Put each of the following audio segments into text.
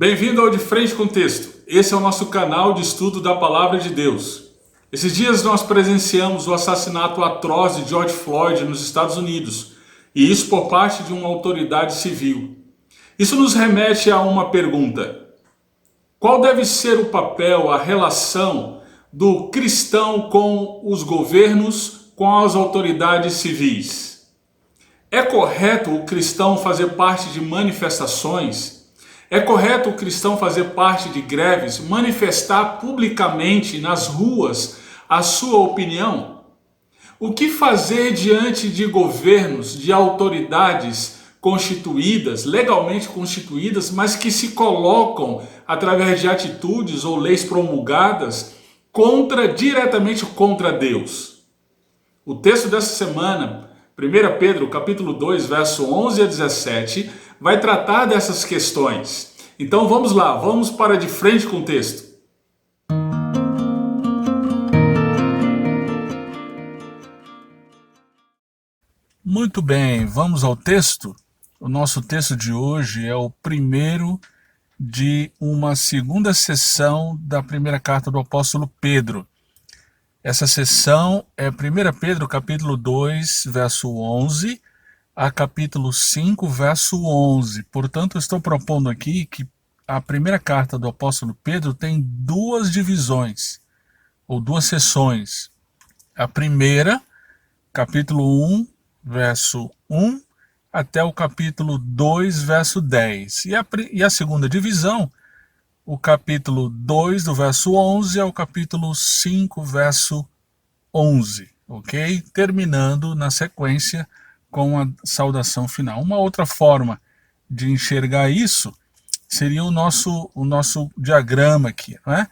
Bem-vindo ao De Frente com Texto. Esse é o nosso canal de estudo da Palavra de Deus. Esses dias nós presenciamos o assassinato atroz de George Floyd nos Estados Unidos, e isso por parte de uma autoridade civil. Isso nos remete a uma pergunta: qual deve ser o papel, a relação do cristão com os governos, com as autoridades civis? É correto o cristão fazer parte de manifestações? É correto o cristão fazer parte de greves, manifestar publicamente nas ruas a sua opinião? O que fazer diante de governos, de autoridades constituídas, legalmente constituídas, mas que se colocam através de atitudes ou leis promulgadas diretamente contra Deus? O texto dessa semana, 1 Pedro capítulo 2, verso 11 a 17, vai tratar dessas questões. Então vamos lá, vamos para De Frente com o Texto. Muito bem, vamos ao texto. O nosso texto de hoje é o primeiro de uma segunda sessão da primeira carta do apóstolo Pedro. Essa sessão é 1 Pedro capítulo 2, verso 11 a capítulo 5, verso 11. Portanto, eu estou propondo aqui que a primeira carta do apóstolo Pedro tem duas divisões, ou duas sessões. A primeira, capítulo 1, verso 1, até o capítulo 2, verso 10. E a segunda divisão, o capítulo 2, do verso 11 ao capítulo 5, verso 11, ok? Terminando na sequência com a saudação final. Uma outra forma de enxergar isso seria o nosso diagrama aqui, não é?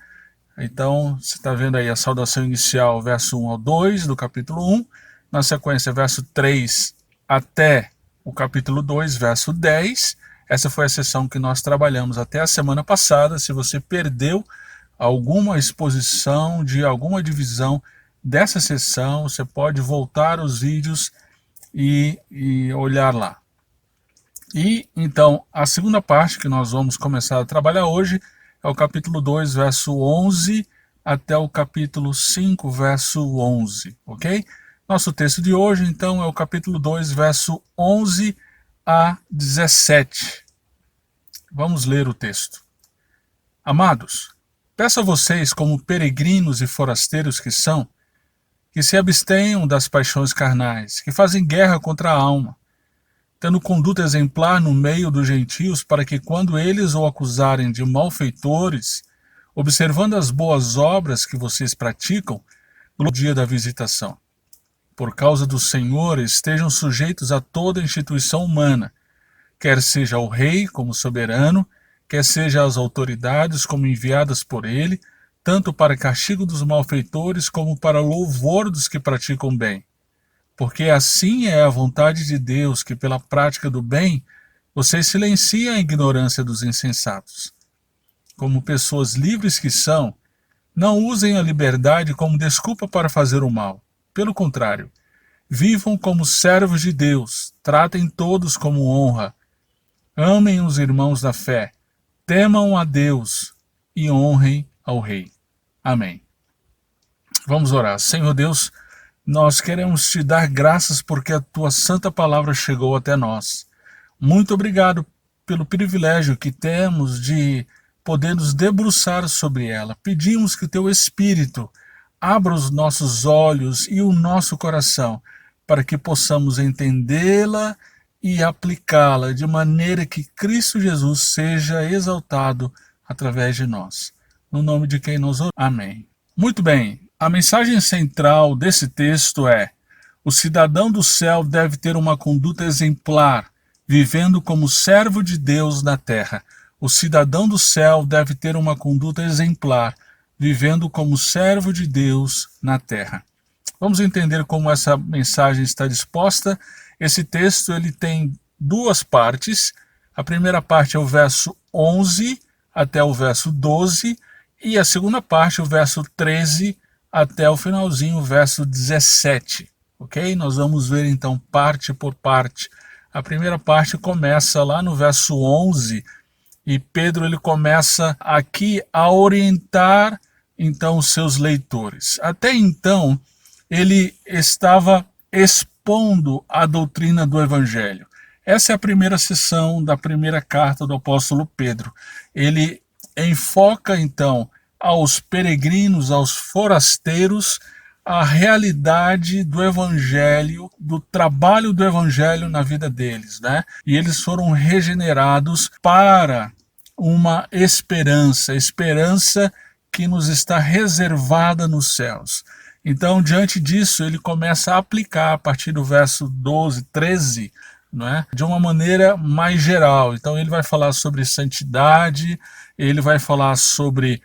Então, você está vendo aí a saudação inicial, verso 1 ao 2 do capítulo 1, na sequência, verso 3 até o capítulo 2, verso 10. Essa foi a sessão que nós trabalhamos até a semana passada. Se você perdeu alguma exposição de alguma divisão dessa sessão, você pode voltar os vídeos e olhar lá. E então, a segunda parte que nós vamos começar a trabalhar hoje é o capítulo 2, verso 11 até o capítulo 5, verso 11, ok? Nosso texto de hoje, então, é o capítulo 2, verso 11 a 17. Vamos ler o texto. Amados, peço a vocês, como peregrinos e forasteiros que são, que se abstenham das paixões carnais, que fazem guerra contra a alma, tendo conduta exemplar no meio dos gentios, para que quando eles o acusarem de malfeitores, observando as boas obras que vocês praticam, no dia da visitação, por causa do Senhor, estejam sujeitos a toda instituição humana, quer seja ao rei como soberano, quer seja às autoridades como enviadas por ele, tanto para castigo dos malfeitores como para louvor dos que praticam bem. Porque assim é a vontade de Deus, que pela prática do bem, vocês silenciem a ignorância dos insensatos. Como pessoas livres que são, não usem a liberdade como desculpa para fazer o mal. Pelo contrário, vivam como servos de Deus, tratem todos como honra, amem os irmãos da fé, temam a Deus e honrem ao Rei. Amém. Vamos orar. Senhor Deus, nós queremos te dar graças porque a tua santa palavra chegou até nós. Muito obrigado pelo privilégio que temos de poder nos debruçar sobre ela. Pedimos que teu Espírito abra os nossos olhos e o nosso coração para que possamos entendê-la e aplicá-la de maneira que Cristo Jesus seja exaltado através de nós. No nome de quem nós oramos. Amém. Muito bem, a mensagem central desse texto é: o cidadão do céu deve ter uma conduta exemplar, vivendo como servo de Deus na terra. O cidadão do céu deve ter uma conduta exemplar, vivendo como servo de Deus na terra. Vamos entender como essa mensagem está disposta. Esse texto ele tem duas partes. A primeira parte é o verso 11 até o verso 12, e a segunda parte, o verso 13 até o finalzinho, o verso 17. Ok? Nós vamos ver então parte por parte. A primeira parte começa lá no verso 11, E Pedro ele começa aqui a orientar então os seus leitores. Até então, ele estava expondo a doutrina do Evangelho. Essa é a primeira sessão da primeira carta do apóstolo Pedro. Ele enfoca então aos peregrinos, aos forasteiros, a realidade do Evangelho, do trabalho do Evangelho na vida deles, né? E eles foram regenerados para uma esperança, esperança que nos está reservada nos céus. Então, diante disso, ele começa a aplicar a partir do verso 12, 13, não é? De uma maneira mais geral. Então, ele vai falar sobre santidade, ele vai falar sobre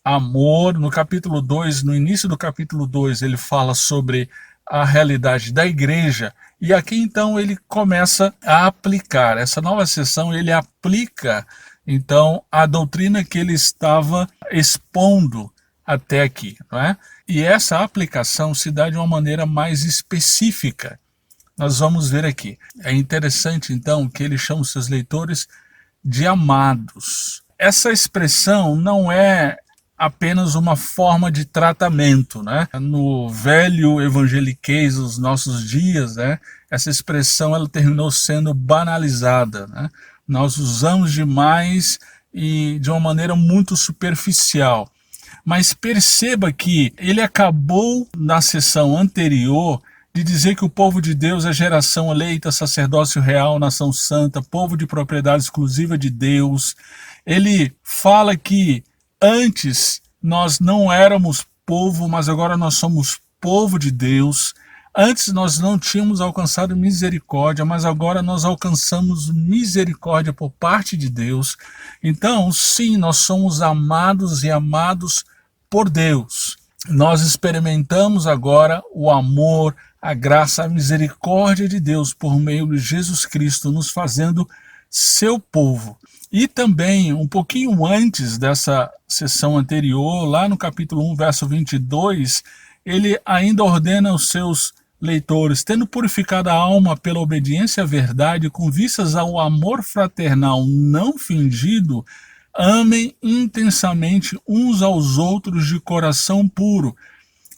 amor. No capítulo 2, no início do capítulo 2, ele fala sobre a realidade da igreja. E aqui, então, ele começa a aplicar. Essa nova sessão, ele aplica, então, a doutrina que ele estava expondo até aqui, não é? E essa aplicação se dá de uma maneira mais específica. Nós vamos ver aqui. É interessante, então, que ele chama os seus leitores de amados. Essa expressão não é apenas uma forma de tratamento, né? No velho evangeliquez dos nossos dias, né? Essa expressão ela terminou sendo banalizada, né? Nós usamos demais e de uma maneira muito superficial. Mas perceba que ele acabou na sessão anterior de dizer que o povo de Deus é geração eleita, sacerdócio real, nação santa, povo de propriedade exclusiva de Deus. Ele fala que antes nós não éramos povo, mas agora nós somos povo de Deus. Antes nós não tínhamos alcançado misericórdia, mas agora nós alcançamos misericórdia por parte de Deus. Então, sim, nós somos amados e amados por Deus. Nós experimentamos agora o amor, a graça, a misericórdia de Deus por meio de Jesus Cristo, nos fazendo seu povo. E também, um pouquinho antes dessa sessão anterior, lá no capítulo 1, verso 22, ele ainda ordena aos seus leitores, tendo purificado a alma pela obediência à verdade, com vistas ao amor fraternal não fingido, amem intensamente uns aos outros de coração puro.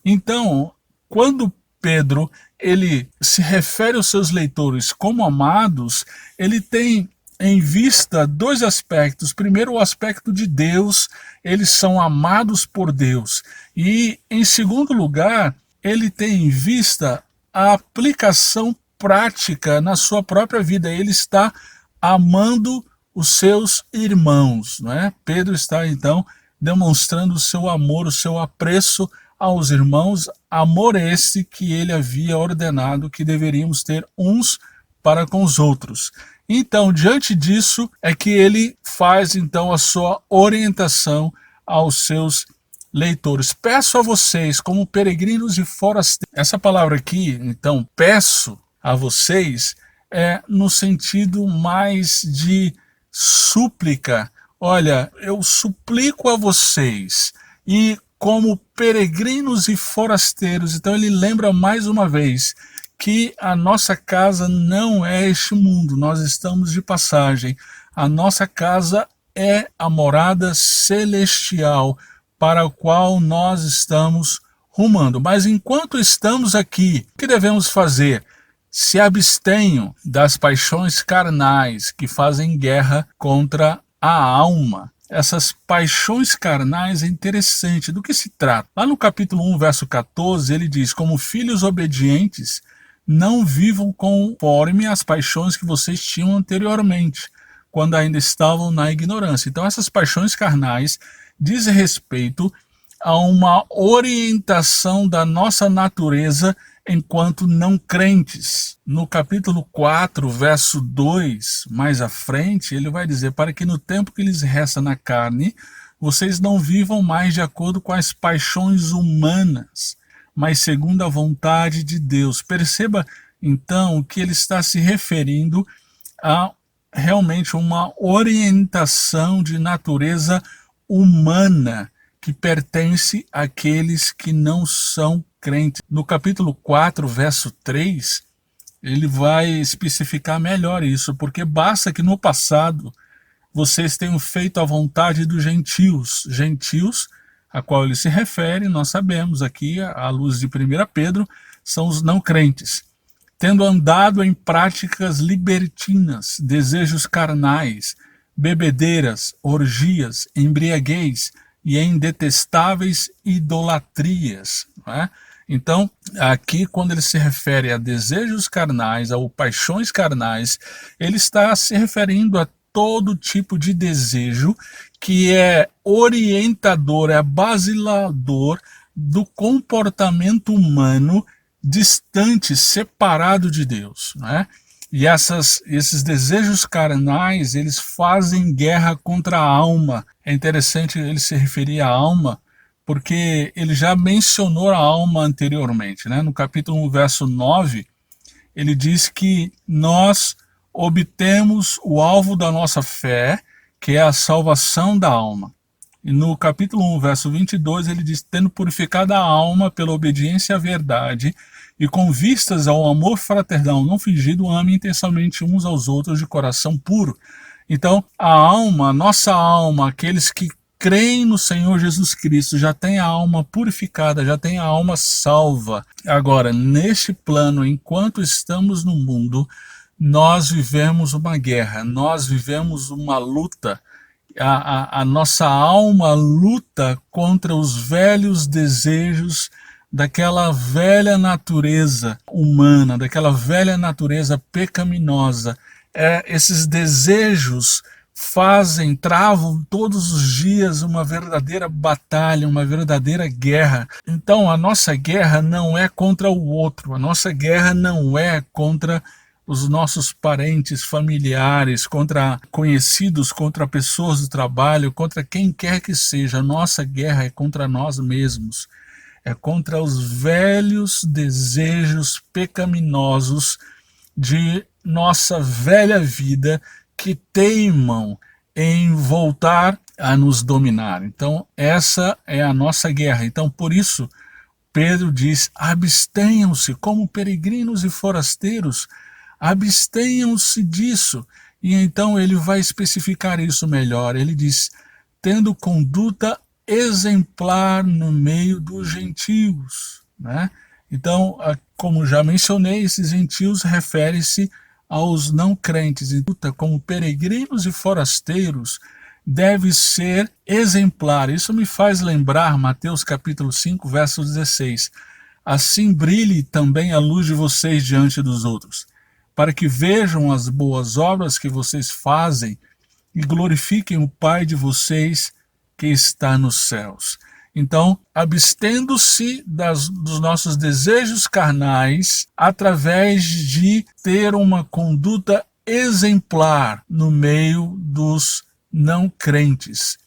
Então, quando Pedro ele se refere aos seus leitores como amados, ele tem em vista dois aspectos. Primeiro, o aspecto de Deus, eles são amados por Deus. E, em segundo lugar, ele tem em vista a aplicação prática na sua própria vida. Ele está amando os seus irmãos, não é? Pedro está, então, demonstrando o seu amor, o seu apreço aos irmãos, amor esse que ele havia ordenado que deveríamos ter uns para com os outros. Então, diante disso, é que ele faz, então, a sua orientação aos seus leitores. Peço a vocês, como peregrinos e forasteiros. Essa palavra aqui, então, peço a vocês, é no sentido mais de súplica. Olha, eu suplico a vocês, e como peregrinos e forasteiros. Então ele lembra mais uma vez que a nossa casa não é este mundo, nós estamos de passagem. A nossa casa é a morada celestial para a qual nós estamos rumando. Mas enquanto estamos aqui, o que devemos fazer? Se abstenham das paixões carnais que fazem guerra contra a alma. Essas paixões carnais é interessante. Do que se trata? Lá no capítulo 1, verso 14, ele diz: como filhos obedientes, não vivam conforme as paixões que vocês tinham anteriormente, quando ainda estavam na ignorância. Então essas paixões carnais dizem respeito a uma orientação da nossa natureza enquanto não crentes. No capítulo 4, verso 2, mais à frente, ele vai dizer: para que no tempo que lhes resta na carne, vocês não vivam mais de acordo com as paixões humanas, mas segundo a vontade de Deus. Perceba, então, que ele está se referindo a realmente uma orientação de natureza humana que pertence àqueles que não são crentes. No capítulo 4, verso 3, ele vai especificar melhor isso, porque basta que no passado vocês tenham feito a vontade dos gentios. Gentios, a qual ele se refere, nós sabemos aqui, à luz de 1 Pedro, são os não crentes. Tendo andado em práticas libertinas, desejos carnais, bebedeiras, orgias, embriaguez e em detestáveis idolatrias. Não é? Então, aqui, quando ele se refere a desejos carnais, a paixões carnais, ele está se referindo a todo tipo de desejo que é orientador, é basilador do comportamento humano distante, separado de Deus, né? E esses desejos carnais, eles fazem guerra contra a alma. É interessante ele se referir à alma, porque ele já mencionou a alma anteriormente, né? No capítulo 1, verso 9, ele diz que nós obtemos o alvo da nossa fé, que é a salvação da alma. E no capítulo 1, verso 22, ele diz: tendo purificado a alma pela obediência à verdade e com vistas ao amor fraternal não fingido, amem intensamente uns aos outros de coração puro. Então, a alma, a nossa alma, aqueles que creem no Senhor Jesus Cristo, já tem a alma purificada, já tem a alma salva. Agora, neste plano, enquanto estamos no mundo, nós vivemos uma guerra, nós vivemos uma luta. A nossa alma luta contra os velhos desejos daquela velha natureza humana, daquela velha natureza pecaminosa. Esses desejos travam todos os dias uma verdadeira batalha, uma verdadeira guerra. Então a nossa guerra não é contra o outro, a nossa guerra não é contra os nossos parentes, familiares, contra conhecidos, contra pessoas do trabalho, contra quem quer que seja. A nossa guerra é contra nós mesmos. É contra os velhos desejos pecaminosos de nossa velha vida que teimam em voltar a nos dominar. Então, essa é a nossa guerra. Então, por isso, Pedro diz: abstenham-se como peregrinos e forasteiros, abstenham-se disso. E então ele vai especificar isso melhor. Ele diz: tendo conduta exemplar no meio dos gentios, né? Então, como já mencionei, esses gentios refere-se aos não crentes. E como peregrinos e forasteiros deve ser exemplar. Isso me faz lembrar Mateus capítulo 5, verso 16. Assim brilhe também a luz de vocês diante dos outros, para que vejam as boas obras que vocês fazem e glorifiquem o Pai de vocês que está nos céus. Então, abstendo-se dos nossos desejos carnais, através de ter uma conduta exemplar no meio dos não crentes.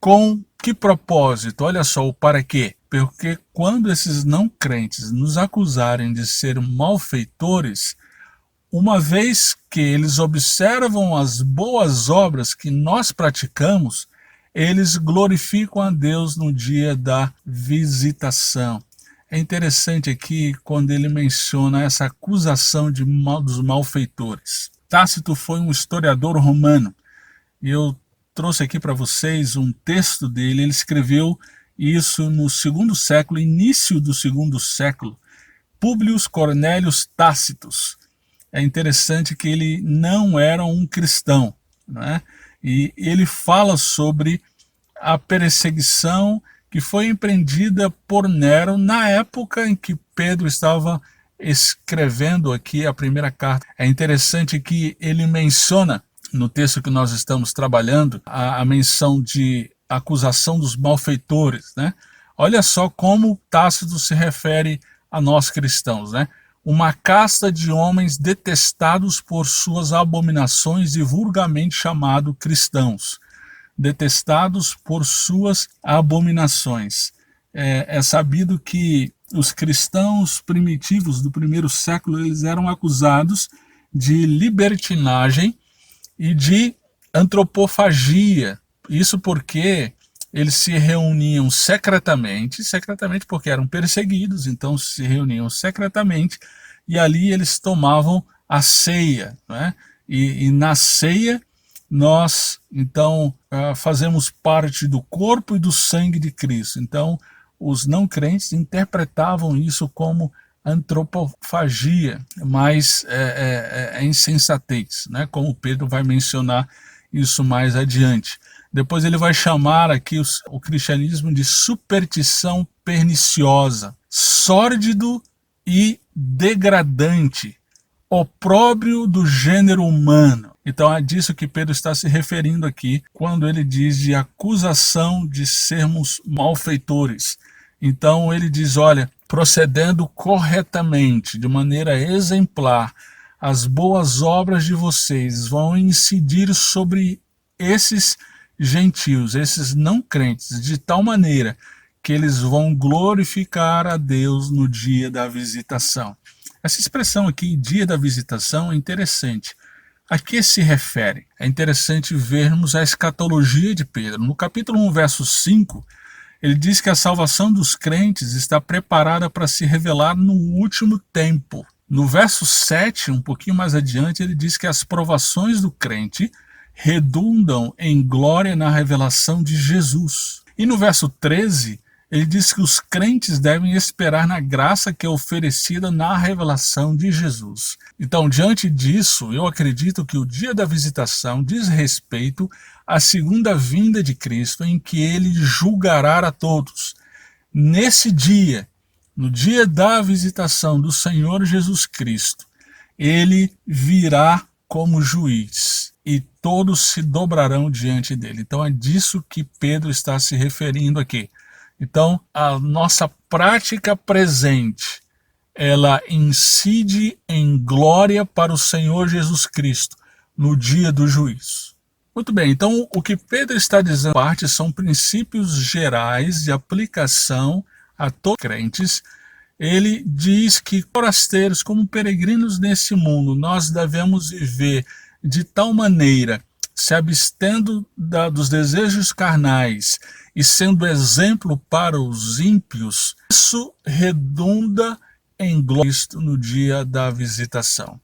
Com que propósito? Olha só, o para quê? Porque quando esses não crentes nos acusarem de ser malfeitores, uma vez que eles observam as boas obras que nós praticamos, eles glorificam a Deus no dia da visitação. É interessante aqui quando ele menciona essa acusação dos malfeitores. Tácito foi um historiador romano, e eu trouxe aqui para vocês um texto dele. Ele escreveu isso no segundo século, início do segundo século. Públio Cornélios Tácitos. É interessante que ele não era um cristão, né? E ele fala sobre a perseguição que foi empreendida por Nero na época em que Pedro estava escrevendo aqui a primeira carta. É interessante que ele menciona, no texto que nós estamos trabalhando, a menção de acusação dos malfeitores, né? Olha só como Tácito se refere a nós cristãos, né? Uma casta de homens detestados por suas abominações e vulgarmente chamados cristãos. Detestados por suas abominações. É sabido que os cristãos primitivos do primeiro século, eles eram acusados de libertinagem e de antropofagia. Isso porque eles se reuniam secretamente porque eram perseguidos, então se reuniam secretamente e ali eles tomavam a ceia, né? E na ceia nós, então, fazemos parte do corpo e do sangue de Cristo. Então, os não crentes interpretavam isso como antropofagia, mas é insensatez, né? Como Pedro vai mencionar isso mais adiante. Depois ele vai chamar aqui o cristianismo de superstição perniciosa, sórdido e degradante, opróbrio do gênero humano. Então é disso que Pedro está se referindo aqui, quando ele diz de acusação de sermos malfeitores. Então ele diz, olha, procedendo corretamente, de maneira exemplar, as boas obras de vocês vão incidir sobre esses gentios, esses não crentes, de tal maneira que eles vão glorificar a Deus no dia da visitação. Essa expressão aqui, dia da visitação, é interessante. A que se refere? É interessante vermos a escatologia de Pedro. No capítulo 1, verso 5, ele diz que a salvação dos crentes está preparada para se revelar no último tempo. No verso 7, um pouquinho mais adiante, ele diz que as provações do crente redundam em glória na revelação de Jesus. E no verso 13, ele diz que os crentes devem esperar na graça que é oferecida na revelação de Jesus. Então, diante disso, eu acredito que o dia da visitação diz respeito à segunda vinda de Cristo, em que ele julgará a todos. Nesse dia, no dia da visitação do Senhor Jesus Cristo, ele virá como juiz e todos se dobrarão diante dele. Então é disso que Pedro está se referindo aqui. Então a nossa prática presente, ela incide em glória para o Senhor Jesus Cristo no dia do juízo. Muito bem, então o que Pedro está dizendo parte são princípios gerais de aplicação a todos os crentes. Ele diz que forasteiros, como peregrinos nesse mundo, nós devemos viver de tal maneira, se abstendo dos desejos carnais e sendo exemplo para os ímpios, isso redunda em glória no dia da visitação.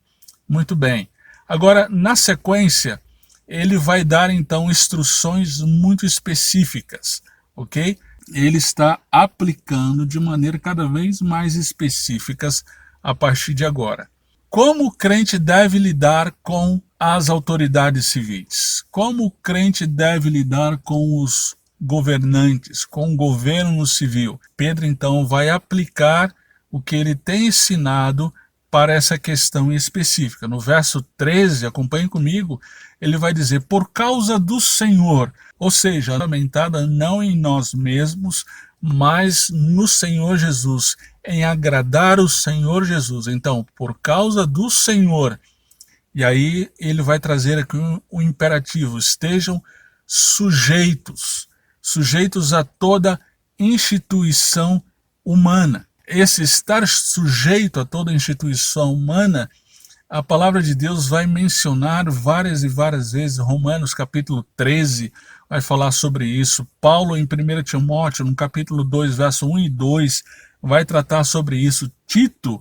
Muito bem. Agora, na sequência, ele vai dar então instruções muito específicas, ok? Ele está aplicando de maneira cada vez mais específicas a partir de agora. Como o crente deve lidar com as autoridades civis? Como o crente deve lidar com os governantes, com o governo civil? Pedro então vai aplicar o que ele tem ensinado para essa questão específica. No verso 13, acompanhe comigo, ele vai dizer, por causa do Senhor, ou seja, fundamentada não em nós mesmos, mas no Senhor Jesus, em agradar o Senhor Jesus. Então, por causa do Senhor, e aí ele vai trazer aqui um imperativo, estejam sujeitos a toda instituição humana. Esse estar sujeito a toda instituição humana, a palavra de Deus vai mencionar várias e várias vezes. Romanos capítulo 13 vai falar sobre isso. Paulo em 1 Timóteo, no capítulo 2, verso 1 e 2, vai tratar sobre isso. Tito,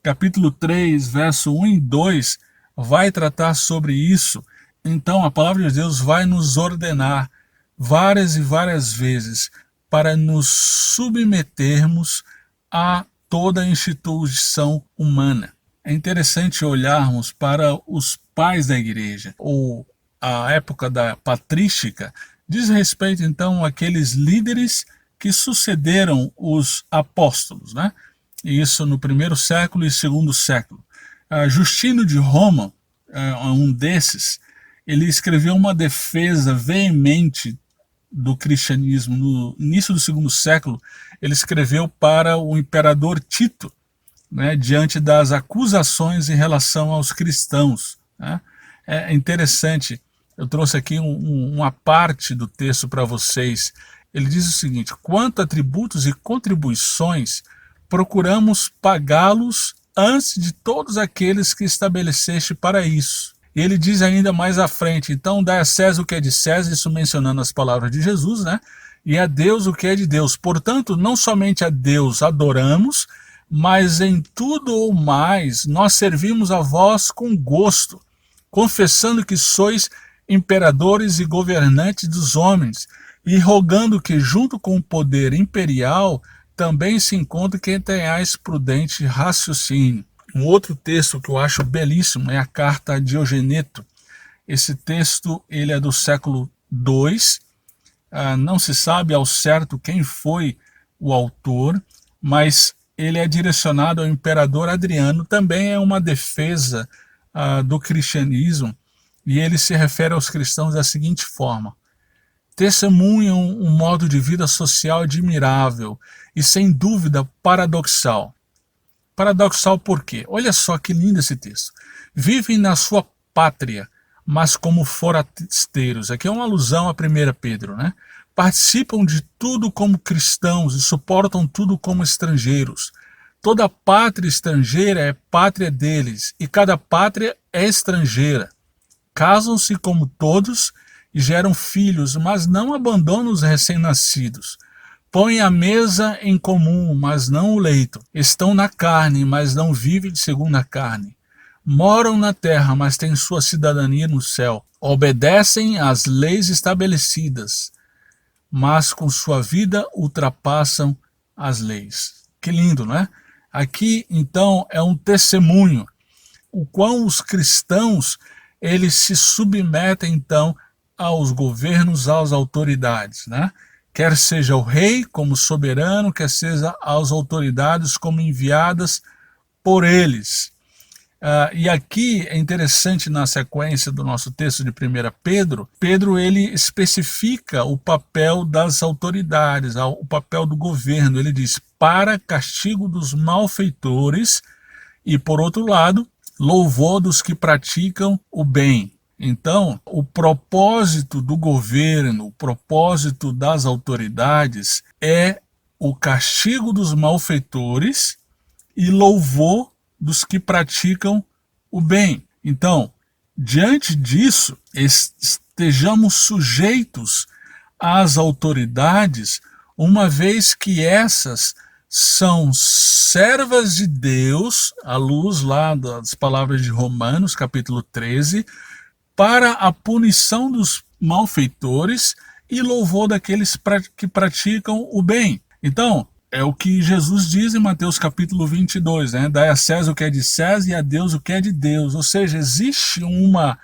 capítulo 3, verso 1 e 2, vai tratar sobre isso. Então a palavra de Deus vai nos ordenar várias e várias vezes para nos submetermos a toda a instituição humana. É interessante olharmos para os pais da igreja, ou a época da patrística, diz respeito então àqueles líderes que sucederam os apóstolos, né? Isso no primeiro século e segundo século. Justino de Roma, um desses, ele escreveu uma defesa veemente do cristianismo. No início do segundo século, ele escreveu para o imperador Tito, né, diante das acusações em relação aos cristãos, né? É interessante, eu trouxe aqui uma parte do texto para vocês. Ele diz o seguinte: quanto a tributos e contribuições, procuramos pagá-los antes de todos aqueles que estabeleceste para isso. E ele diz ainda mais à frente, então dá a César o que é de César, isso mencionando as palavras de Jesus, né? E a Deus o que é de Deus. Portanto, não somente a Deus adoramos, mas em tudo ou mais nós servimos a vós com gosto, confessando que sois imperadores e governantes dos homens, e rogando que junto com o poder imperial também se encontre quem tenhais prudente raciocínio. Um outro texto que eu acho belíssimo é a carta a Diogeneto. Esse texto ele é do século II, não se sabe ao certo quem foi o autor, mas ele é direcionado ao imperador Adriano, também é uma defesa do cristianismo, e ele se refere aos cristãos da seguinte forma: testemunham um modo de vida social admirável e sem dúvida paradoxal. Paradoxal por quê? Olha só que lindo esse texto. Vivem na sua pátria, mas como forasteiros. Aqui é uma alusão a 1 Pedro, né? Participam de tudo como cristãos e suportam tudo como estrangeiros. Toda pátria estrangeira é pátria deles, e cada pátria é estrangeira. Casam-se como todos e geram filhos, mas não abandonam os recém-nascidos. Põem a mesa em comum, mas não o leito. Estão na carne, mas não vivem segundo a carne. Moram na terra, mas têm sua cidadania no céu. Obedecem às leis estabelecidas, mas com sua vida ultrapassam as leis. Que lindo, não é? Aqui, então, é um testemunho. O quão os cristãos, eles se submetem, então, aos governos, às autoridades, né? Quer seja o rei como soberano, quer seja as autoridades como enviadas por eles. E aqui é interessante, na sequência do nosso texto de 1 Pedro, Pedro ele especifica o papel das autoridades, o papel do governo. Ele diz: para castigo dos malfeitores e, por outro lado, louvor dos que praticam o bem. Então, o propósito do governo, o propósito das autoridades é o castigo dos malfeitores e louvor dos que praticam o bem. Então, diante disso, estejamos sujeitos às autoridades, uma vez que essas são servas de Deus, à luz lá das palavras de Romanos, capítulo 13, para a punição dos malfeitores e louvor daqueles que praticam o bem. Então, é o que Jesus diz em Mateus capítulo 22, né? Dai a César o que é de César e a Deus o que é de Deus. Ou seja, existe uma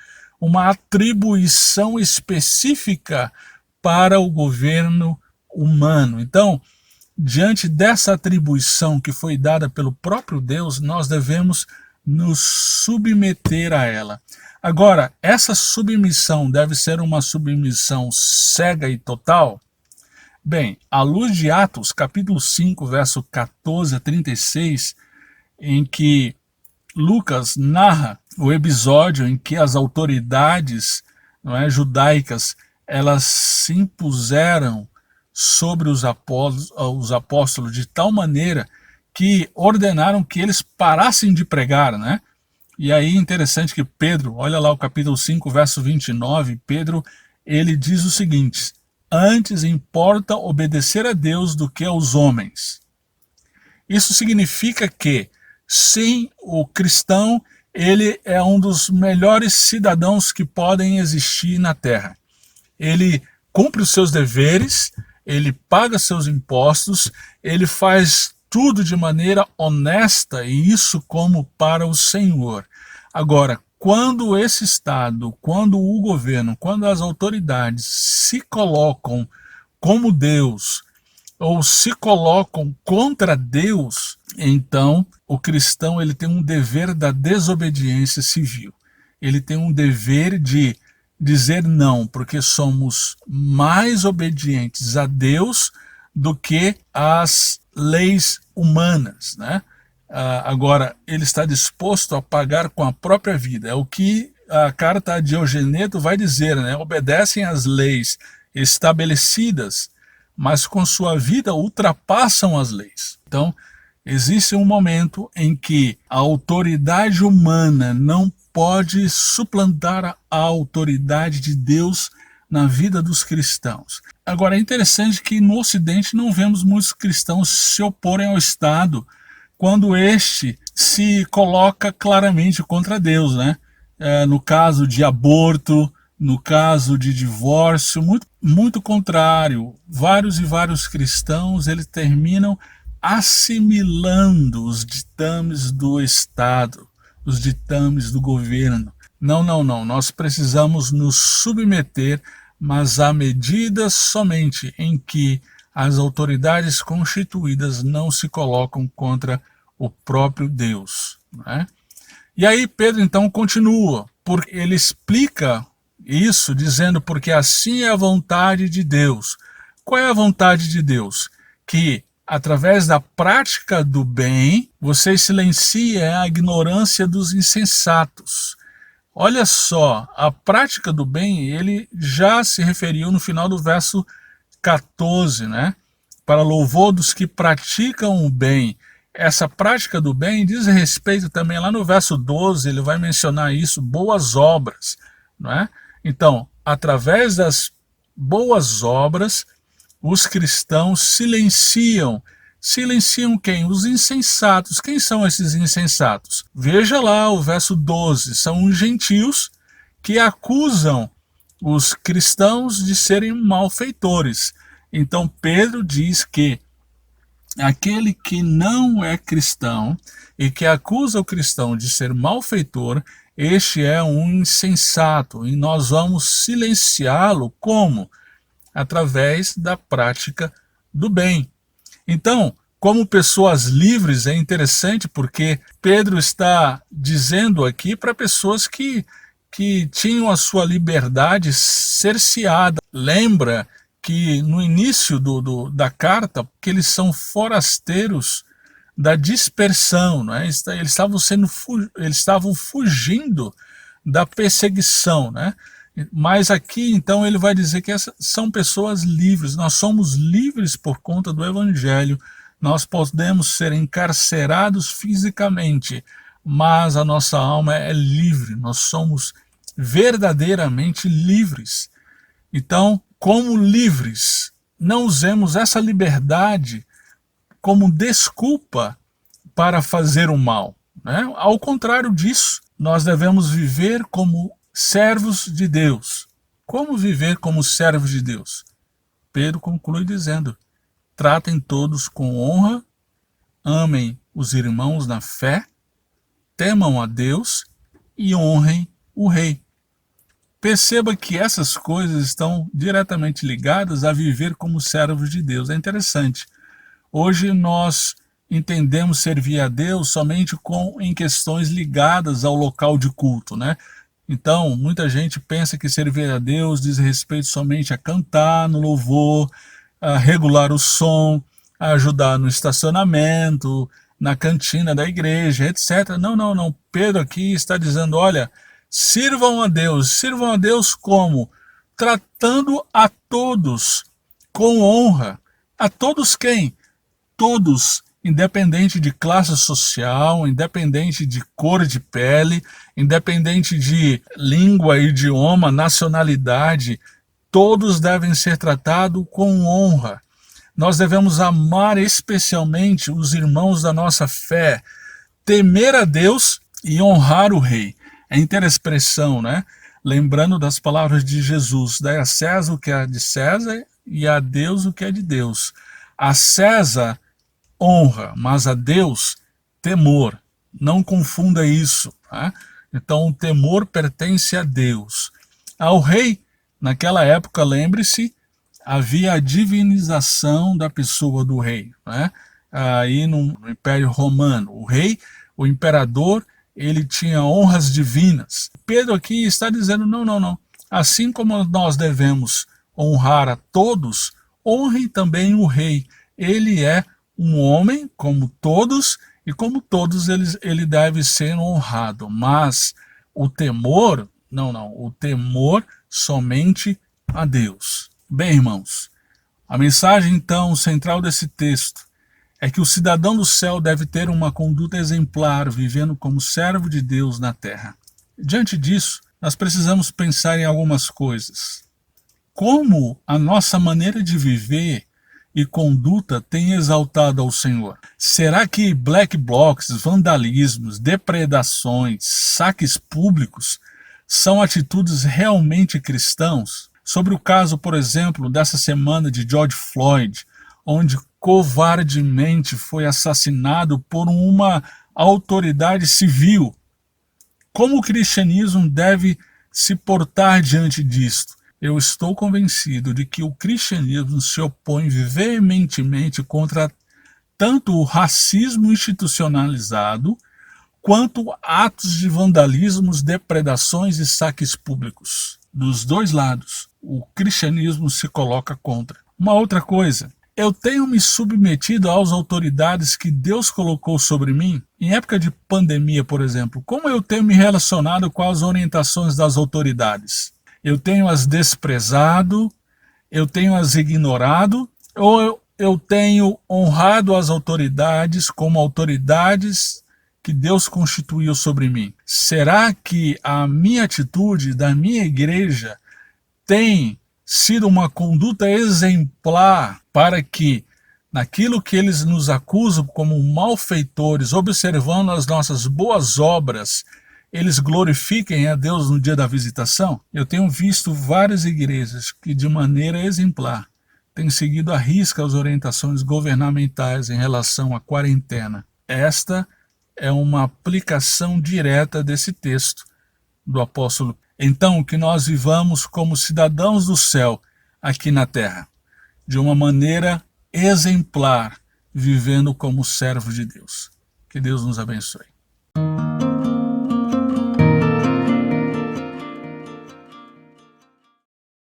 atribuição específica para o governo humano. Então, diante dessa atribuição que foi dada pelo próprio Deus, nós devemos nos submeter a ela. Agora, essa submissão deve ser uma submissão cega e total? Bem, à luz de Atos, capítulo 5, verso 14 a 36, em que Lucas narra o episódio em que as autoridades judaicas elas se impuseram sobre os apóstolos de tal maneira que ordenaram que eles parassem de pregar, né? E aí interessante que Pedro, olha lá o capítulo 5, verso 29, Pedro, ele diz o seguinte: antes importa obedecer a Deus do que aos homens. Isso significa que, sim, o cristão, ele é um dos melhores cidadãos que podem existir na terra. Ele cumpre os seus deveres, ele paga seus impostos, ele faz tudo de maneira honesta, e isso como para o Senhor. Agora, quando esse Estado, quando o governo, quando as autoridades se colocam como Deus, ou se colocam contra Deus, então o cristão ele tem um dever da desobediência civil. Ele tem um dever de dizer não, porque somos mais obedientes a Deus do que às leis humanas, né? Agora, ele está disposto a pagar com a própria vida. É o que a carta a Diogeneto vai dizer, né? Obedecem às leis estabelecidas, mas com sua vida ultrapassam as leis. Então, existe um momento em que a autoridade humana não pode suplantar a autoridade de Deus na vida dos cristãos. Agora, é interessante que no Ocidente não vemos muitos cristãos se oporem ao Estado quando este se coloca claramente contra Deus, né? No caso de aborto, no caso de divórcio, muito contrário. Vários e vários cristãos, eles terminam assimilando os ditames do Estado, os ditames do governo. Não, não, não. Nós precisamos nos submeter, mas à medida somente em que as autoridades constituídas não se colocam contra o próprio Deus, né? E aí Pedro então continua, porque ele explica isso dizendo porque assim é a vontade de Deus. Qual é a vontade de Deus? Que através da prática do bem, você silencia a ignorância dos insensatos. Olha só, a prática do bem, ele já se referiu no final do verso 14, né? Para louvor dos que praticam o bem. Essa prática do bem diz respeito também, lá no verso 12, ele vai mencionar isso, boas obras, não é? Então, através das boas obras, os cristãos silenciam. Silenciam quem? Os insensatos. Quem são esses insensatos? Veja lá o verso 12, são os gentios que acusam os cristãos de serem malfeitores. Então Pedro diz que aquele que não é cristão e que acusa o cristão de ser malfeitor, este é um insensato, e nós vamos silenciá-lo como? Através da prática do bem. Então, como pessoas livres, é interessante porque Pedro está dizendo aqui para pessoas que tinham a sua liberdade cerceada. Lembra que no início da carta, que eles são forasteiros da dispersão, né? Eles estavam fugindo da perseguição, né? Mas aqui então ele vai dizer que essas são pessoas livres. Nós somos livres por conta do Evangelho. Nós podemos ser encarcerados fisicamente, mas a nossa alma é livre. Nós somos verdadeiramente livres. Então, como livres, não usemos essa liberdade como desculpa para fazer o mal, né? Ao contrário disso, nós devemos viver como servos de Deus. Como viver como servos de Deus? Pedro conclui dizendo: tratem todos com honra, amem os irmãos na fé, temam a Deus e honrem o rei. Perceba que essas coisas estão diretamente ligadas a viver como servos de Deus. É interessante. Hoje nós entendemos servir a Deus somente em questões ligadas ao local de culto, né? Então, muita gente pensa que servir a Deus diz respeito somente a cantar no louvor, a regular o som, a ajudar no estacionamento, na cantina da igreja, etc. Não, não, não. Pedro aqui está dizendo, olha, sirvam a Deus como? Tratando a todos com honra. A todos quem? Todos, independente de classe social, independente de cor de pele, independente de língua, idioma, nacionalidade, todos devem ser tratados com honra. Nós devemos amar especialmente os irmãos da nossa fé, temer a Deus e honrar o rei. É interessante a expressão, né? Lembrando das palavras de Jesus, dai a César o que é de César e a Deus o que é de Deus. A César honra, mas a Deus temor. Não confunda isso, tá? Então o temor pertence a Deus. Ao rei, naquela época, lembre-se, havia a divinização da pessoa do rei, né? Aí no Império Romano, o rei, o imperador, ele tinha honras divinas. Pedro aqui está dizendo, não, não, não. Assim como nós devemos honrar a todos, honrem também o rei. Ele é um homem como todos, e como todos ele deve ser honrado. Mas o temor, não, não, o temor somente a Deus. Bem, irmãos, a mensagem então central desse texto é que o cidadão do céu deve ter uma conduta exemplar, vivendo como servo de Deus na terra. Diante disso, nós precisamos pensar em algumas coisas. Como a nossa maneira de viver e conduta tem exaltado ao Senhor? Será que black blocs, vandalismos, depredações, saques públicos são atitudes realmente cristãs? Sobre o caso, por exemplo, dessa semana de George Floyd, onde covardemente foi assassinado por uma autoridade civil. Como o cristianismo deve se portar diante disto? Eu estou convencido de que o cristianismo se opõe veementemente contra tanto o racismo institucionalizado, quanto atos de vandalismos, depredações e saques públicos. Dos dois lados, o cristianismo se coloca contra. Uma outra coisa, eu tenho me submetido às autoridades que Deus colocou sobre mim? Em época de pandemia, por exemplo, como eu tenho me relacionado com as orientações das autoridades? Eu tenho as desprezado? Eu tenho as ignorado? Ou eu tenho honrado as autoridades como autoridades que Deus constituiu sobre mim? Será que a minha atitude da minha igreja tem sido uma conduta exemplar para que, naquilo que eles nos acusam como malfeitores, observando as nossas boas obras, eles glorifiquem a Deus no dia da visitação? Eu tenho visto várias igrejas que, de maneira exemplar, têm seguido à risca as orientações governamentais em relação à quarentena. Esta é uma aplicação direta desse texto do apóstolo. Então, que nós vivamos como cidadãos do céu aqui na terra, de uma maneira exemplar, vivendo como servos de Deus. Que Deus nos abençoe.